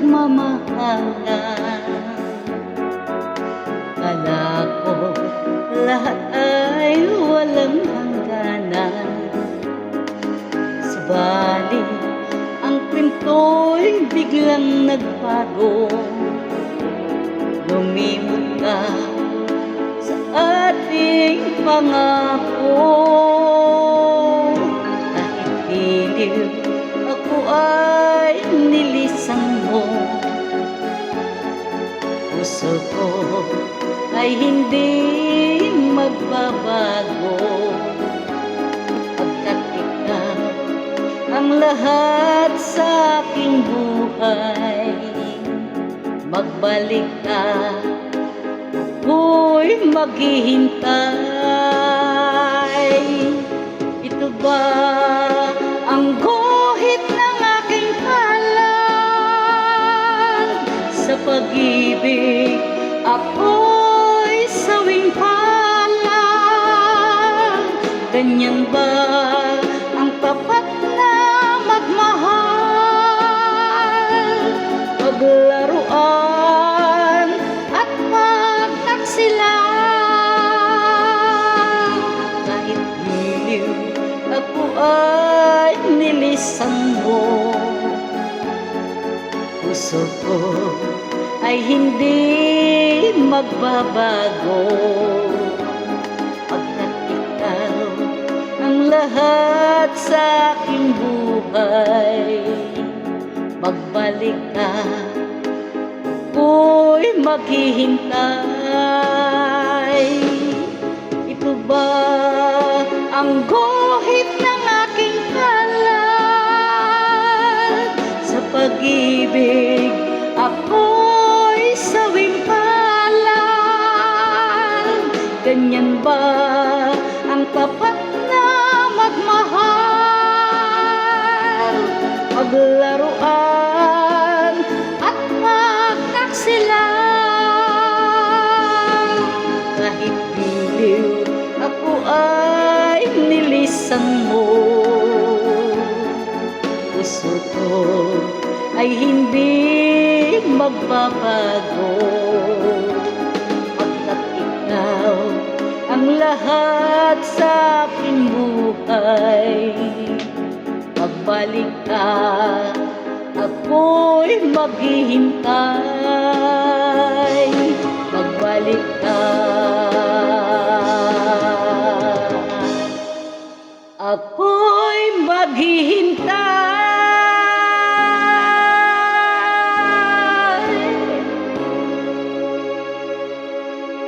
nagmamahalan. Kala ko lahat ay walang hangganan, subalit ang kwento'y biglang nagbago. Lumimot ka sa ating pangako. Kahit giliw ako ay nilisan mo, puso ko ay hindi magbabago. Pagkat ikaw ang lahat sa aking buhay, magbalik ka, ako'y maghihintay. Ito ba ang guhit ng aking palad? Sa pag-ibig ako'y sawing palad. Ganyan ba ang tapat na magmahal? Paglaruan at magtaksilan. Kahit giliw ako ay nilisan mo, puso ko ay hindi magbabago. Pagkat ikaw ang lahat sa aking buhay, magbalik ka, ako'y maghihintay. Ito ba ang guhit ng aking palad? Sa pag-ibig ako'y sawing palad. Ganyan ba ang tapat na magmahal? Maglaruan at magtaksilan. Kahit giliw ako ay nilisan mo, puso ko ay hindi magbabago. Pagkat ikaw ang lahat sa aking buhay, magbalik ka, ako'y maghihintay. Magbalik ka, ako'y maghihintay.